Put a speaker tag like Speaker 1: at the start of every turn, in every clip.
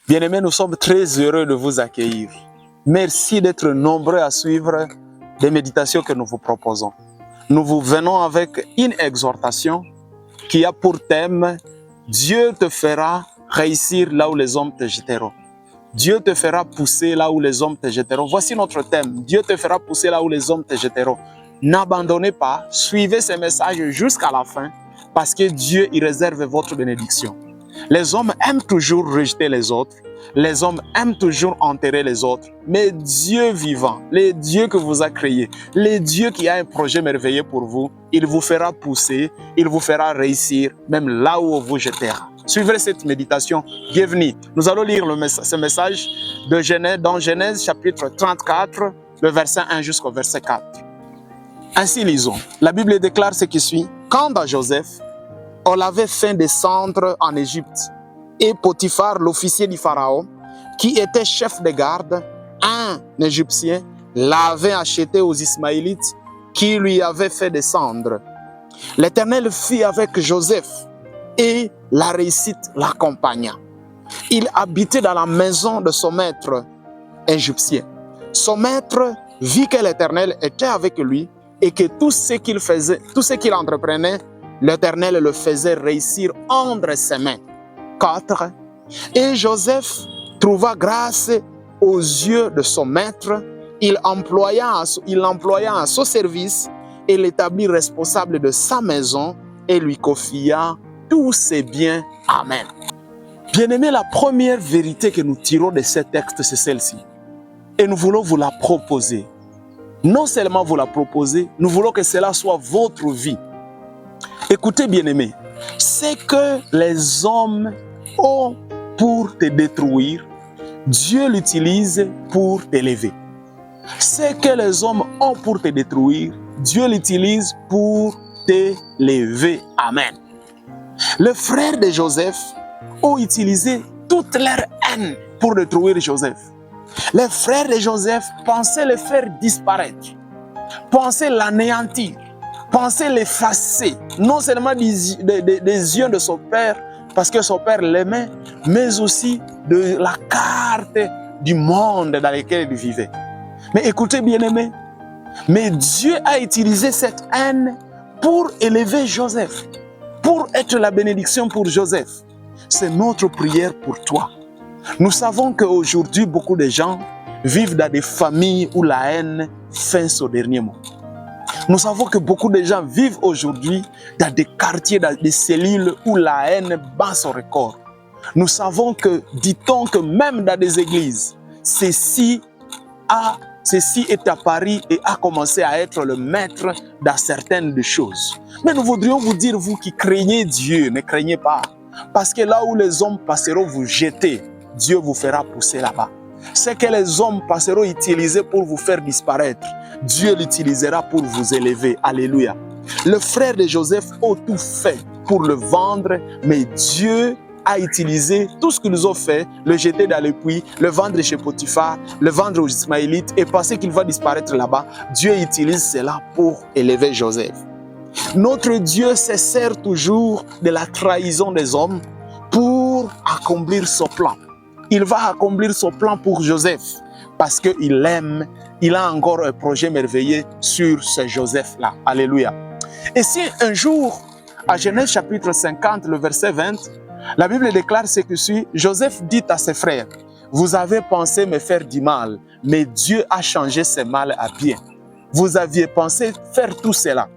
Speaker 1: Bien-aimés, nous sommes très heureux de vous accueillir. Merci d'être nombreux à suivre les méditations que nous vous proposons. Nous vous venons avec une exhortation qui a pour thème « Dieu te fera réussir là où les hommes te jetteront ». Dieu te fera pousser là où les hommes te jetteront. Voici notre thème. Dieu te fera pousser là où les hommes te jetteront. N'abandonnez pas, suivez ces messages jusqu'à la fin parce que Dieu y réserve votre bénédiction. Les hommes aiment toujours rejeter les autres. Les hommes aiment toujours enterrer les autres. Mais Dieu vivant, le Dieu que vous a créé, le Dieu qui a un projet merveilleux pour vous, il vous fera pousser, il vous fera réussir, même là où on vous jettera. Suivez cette méditation. Bienvenue. Nous allons lire ce message de Genèse, dans Genèse chapitre 34, le verset 1 jusqu'au verset 4. Ainsi lisons. La Bible déclare ce qui suit. Quant à Joseph, on l'avait fait descendre en Égypte. Et Potiphar, l'officier du Pharaon, qui était chef de garde, un Égyptien, l'avait acheté aux Ismaélites qui lui avaient fait descendre. L'Éternel fit avec Joseph et la réussite l'accompagna. Il habitait dans la maison de son maître égyptien. Son maître vit que l'Éternel était avec lui et que tout ce qu'il faisait, tout ce qu'il entreprenait, l'Éternel le faisait réussir entre ses mains. 4. Et Joseph trouva grâce aux yeux de son maître. Il l'employa à son service et l'établit responsable de sa maison et lui confia tous ses biens. Amen. Bien-aimés, la première vérité que nous tirons de ce texte, c'est celle-ci. Et nous voulons vous la proposer. Non seulement vous la proposer, nous voulons que cela soit votre vie. Écoutez, bien-aimés, c'est que les hommes ont pour te détruire, Dieu l'utilise pour t'élever. Ce que les hommes ont pour te détruire, Dieu l'utilise pour t'élever. Amen. Les frères de Joseph ont utilisé toute leur haine pour détruire Joseph. Les frères de Joseph pensaient le faire disparaître, pensaient l'anéantir, pensaient l'effacer, non seulement des yeux de son père, parce que son père l'aimait, mais aussi de la carte du monde dans lequel il vivait. Mais écoutez, bien-aimés, mais Dieu a utilisé cette haine pour élever Joseph, pour être la bénédiction pour Joseph. C'est notre prière pour toi. Nous savons qu'aujourd'hui, beaucoup de gens vivent dans des familles où la haine fait son dernier mot. Nous savons que beaucoup de gens vivent aujourd'hui dans des quartiers, dans des cellules où la haine bat son record. Nous savons que, dit-on que même dans des églises, ceci est apparu et a commencé à être le maître dans certaines des choses. Mais nous voudrions vous dire, vous qui craignez Dieu, ne craignez pas. Parce que là où les hommes passeront vous jeter, Dieu vous fera pousser là-bas. Ce que les hommes passeront utiliser pour vous faire disparaître, Dieu l'utilisera pour vous élever. Alléluia. Le frère de Joseph a tout fait pour le vendre, mais Dieu a utilisé tout ce qu'ils ont fait, le jeter dans le puits, le vendre chez Potiphar, le vendre aux Ismaélites et penser qu'il va disparaître là-bas. Dieu utilise cela pour élever Joseph. Notre Dieu se sert toujours de la trahison des hommes pour accomplir son plan. Il va accomplir son plan pour Joseph parce qu'il l'aime. Il a encore un projet merveilleux sur ce Joseph-là. Alléluia. Et si un jour, à Genèse chapitre 50, le verset 20, la Bible déclare ce que suit. Joseph dit à ses frères, « Vous avez pensé me faire du mal, mais Dieu a changé ce mal à bien. Vous aviez pensé faire tout cela.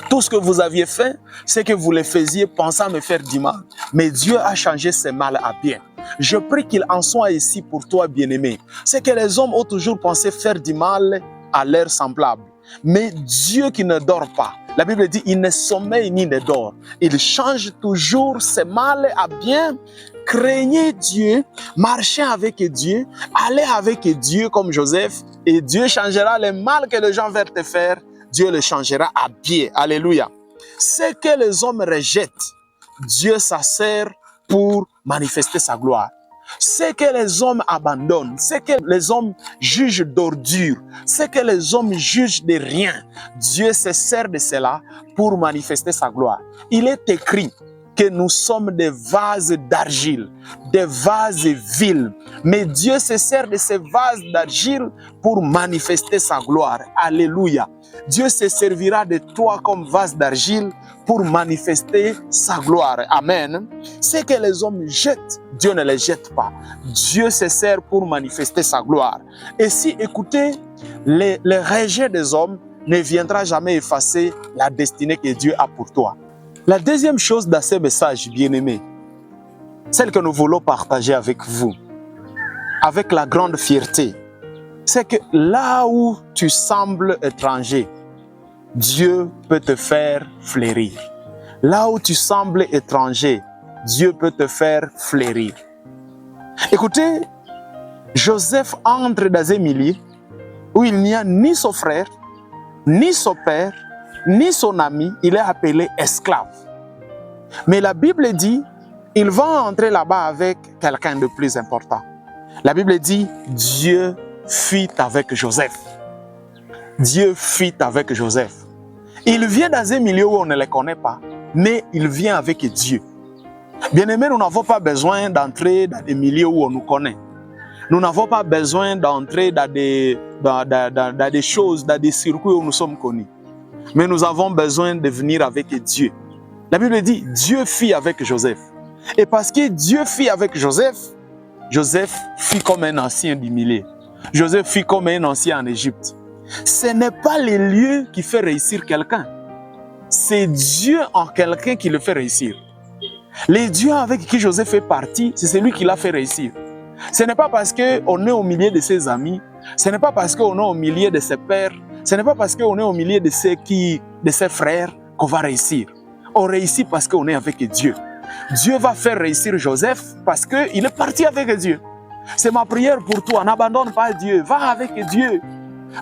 Speaker 1: Tout ce que vous aviez fait, c'est que vous le faisiez pensant me faire du mal. Mais Dieu a changé ce mal à bien. Je prie qu'il en soit ici pour toi, bien-aimé. C'est que les hommes ont toujours pensé faire du mal à leurs semblables. Mais Dieu qui ne dort pas, la Bible dit, il ne sommeille ni ne dort. Il change toujours ce mal à bien. Craignez Dieu, marchez avec Dieu, allez avec Dieu comme Joseph, et Dieu changera le mal que les gens veulent te faire. Dieu le changera à bien. Alléluia. Ce que les hommes rejettent, Dieu s'en sert pour manifester sa gloire. Ce que les hommes abandonnent, ce que les hommes jugent d'ordure, ce que les hommes jugent de rien, Dieu se sert de cela pour manifester sa gloire. Il est écrit que nous sommes des vases d'argile, des vases vils. Mais Dieu se sert de ces vases d'argile pour manifester sa gloire. Alléluia. Dieu se servira de toi comme vase d'argile pour manifester sa gloire. Amen. Ce que les hommes jettent, Dieu ne les jette pas. Dieu se sert pour manifester sa gloire. Et si, écoutez, les rejets des hommes ne viendra jamais effacer la destinée que Dieu a pour toi. La deuxième chose dans ce message, bien-aimé, celle que nous voulons partager avec vous, avec la grande fierté, c'est que là où tu sembles étranger, Dieu peut te faire fleurir. Là où tu sembles étranger, Dieu peut te faire fleurir. Écoutez, Joseph entre dans un milieu où il n'y a ni son frère, ni son père, ni son ami, il est appelé esclave. Mais la Bible dit, il va entrer là-bas avec quelqu'un de plus important. La Bible dit, Dieu fit avec Joseph. Dieu fit avec Joseph. Il vient dans un milieu où on ne le connaît pas, mais il vient avec Dieu. Bien-aimés, nous n'avons pas besoin d'entrer dans des milieux où on nous connaît. Nous n'avons pas besoin d'entrer dans des choses, dans des circuits où nous sommes connus. Mais nous avons besoin de venir avec Dieu. La Bible dit, Dieu fit avec Joseph. Et parce que Dieu fit avec Joseph, Joseph fit comme un ancien du milieu. Joseph fit comme un ancien en Égypte. Ce n'est pas les lieux qui font réussir quelqu'un. C'est Dieu en quelqu'un qui le fait réussir. Les dieux avec qui Joseph est parti, c'est celui qui l'a fait réussir. Ce n'est pas parce qu'on est au milieu de ses amis, ce n'est pas parce qu'on est au milieu de ses pères, ce n'est pas parce qu'on est au milieu de ses frères qu'on va réussir. On réussit parce qu'on est avec Dieu. Dieu va faire réussir Joseph parce qu'il est parti avec Dieu. C'est ma prière pour toi, n'abandonne pas Dieu, va avec Dieu.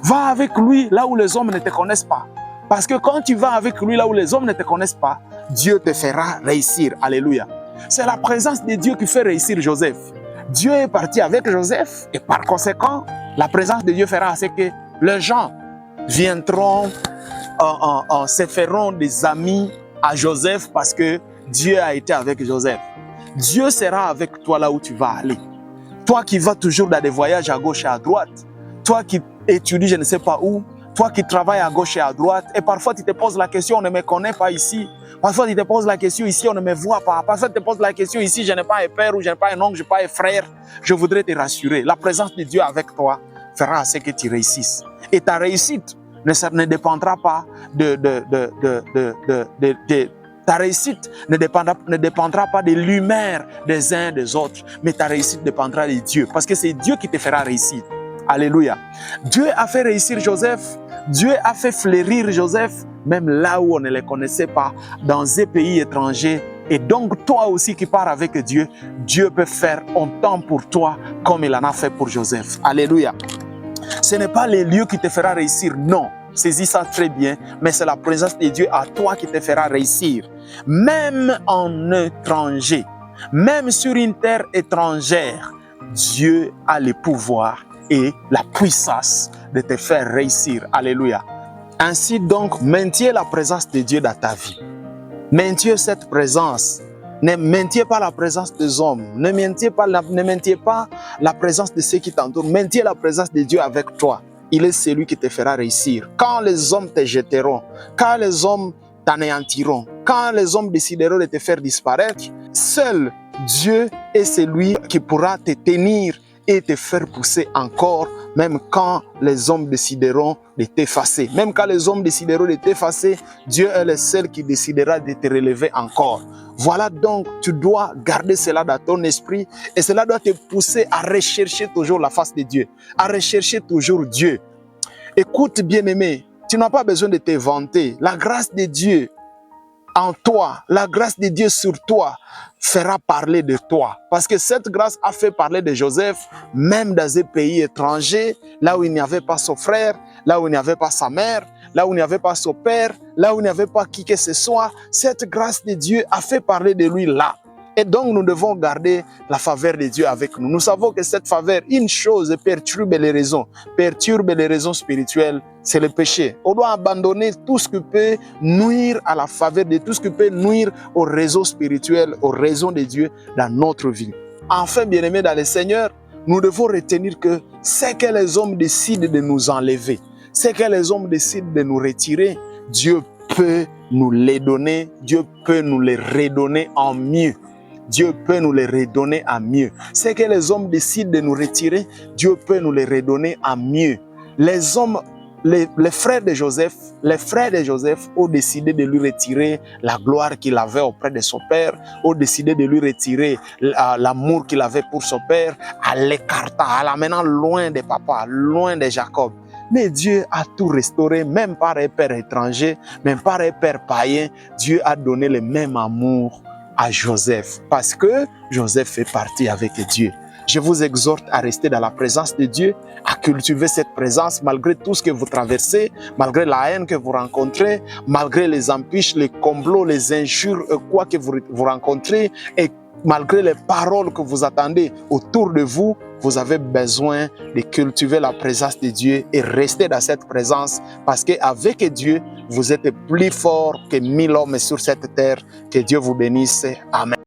Speaker 1: Va avec lui là où les hommes ne te connaissent pas. Parce que quand tu vas avec lui là où les hommes ne te connaissent pas, Dieu te fera réussir. Alléluia. C'est la présence de Dieu qui fait réussir Joseph. Dieu est parti avec Joseph et par conséquent, la présence de Dieu fera ce que les gens viendront, se feront des amis à Joseph parce que Dieu a été avec Joseph. Dieu sera avec toi là où tu vas aller. Toi qui vas toujours dans des voyages à gauche et à droite, toi qui étudies je ne sais pas où, toi qui travailles à gauche et à droite, et parfois tu te poses la question, on ne me connaît pas ici. Parfois tu te poses la question, ici on ne me voit pas. Parfois tu te poses la question, ici je n'ai pas un père ou je n'ai pas un oncle, je n'ai pas un frère. Je voudrais te rassurer, la présence de Dieu avec toi fera ce que tu réussisses. Et ta réussite ne dépendra pas ta réussite ne dépendra pas de l'humeur des uns des autres, mais ta réussite dépendra de Dieu, parce que c'est Dieu qui te fera réussir. Alléluia. Dieu a fait réussir Joseph, Dieu a fait fleurir Joseph, même là où on ne le connaissait pas, dans un pays étranger. Et donc toi aussi qui pars avec Dieu, Dieu peut faire un temps pour toi comme il en a fait pour Joseph. Alléluia. Ce n'est pas les lieux qui te fera réussir, non. Saisis ça très bien, mais c'est la présence de Dieu à toi qui te fera réussir. Même en étranger, même sur une terre étrangère, Dieu a le pouvoir et la puissance de te faire réussir. Alléluia. Ainsi donc, maintiens la présence de Dieu dans ta vie. Maintiens cette présence. Ne maintiens pas la présence des hommes. Ne maintiens pas la présence de ceux qui t'entourent. Maintiens la présence de Dieu avec toi. Il est celui qui te fera réussir. Quand les hommes te jetteront, quand les hommes t'anéantiront, quand les hommes décideront de te faire disparaître, seul Dieu est celui qui pourra te tenir et te faire pousser encore, même quand les hommes décideront de t'effacer. Même quand les hommes décideront de t'effacer, Dieu est le seul qui décidera de te relever encore. Voilà donc, tu dois garder cela dans ton esprit et cela doit te pousser à rechercher toujours la face de Dieu, à rechercher toujours Dieu. Écoute, bien-aimé, tu n'as pas besoin de te vanter. La grâce de Dieu en toi, la grâce de Dieu sur toi fera parler de toi. Parce que cette grâce a fait parler de Joseph, même dans un pays étranger, là où il n'y avait pas son frère, là où il n'y avait pas sa mère, là où il n'y avait pas son père, là où il n'y avait pas qui que ce soit. Cette grâce de Dieu a fait parler de lui là. Et donc, nous devons garder la faveur de Dieu avec nous. Nous savons que cette faveur, une chose perturbe les raisons spirituelles, c'est le péché. On doit abandonner tout ce qui peut nuire à la faveur de Dieu, tout ce qui peut nuire au réseau spirituel, aux raisons de Dieu dans notre vie. Enfin, bien-aimés dans le Seigneur, nous devons retenir que c'est que les hommes décident de nous enlever, c'est que les hommes décident de nous retirer, Dieu peut nous les donner, Dieu peut nous les redonner en mieux. Dieu peut nous les redonner à mieux. C'est que les hommes décident de nous retirer, Dieu peut nous les redonner à mieux. Les hommes, les frères de Joseph ont décidé de lui retirer la gloire qu'il avait auprès de son père, ont décidé de lui retirer l'amour qu'il avait pour son père, à l'écartant, à l'amenant loin de papa, loin de Jacob. Mais Dieu a tout restauré, même par un père étranger, même par un père païen, Dieu a donné le même amour à Joseph, parce que Joseph fait partie avec Dieu. Je vous exhorte à rester dans la présence de Dieu, à cultiver cette présence malgré tout ce que vous traversez, malgré la haine que vous rencontrez, malgré les embûches, les complots, les injures, quoi que vous rencontrez, et malgré les paroles que vous attendez autour de vous, vous avez besoin de cultiver la présence de Dieu et rester dans cette présence parce qu'avec Dieu, vous êtes plus fort que 1000 hommes sur cette terre. Que Dieu vous bénisse. Amen.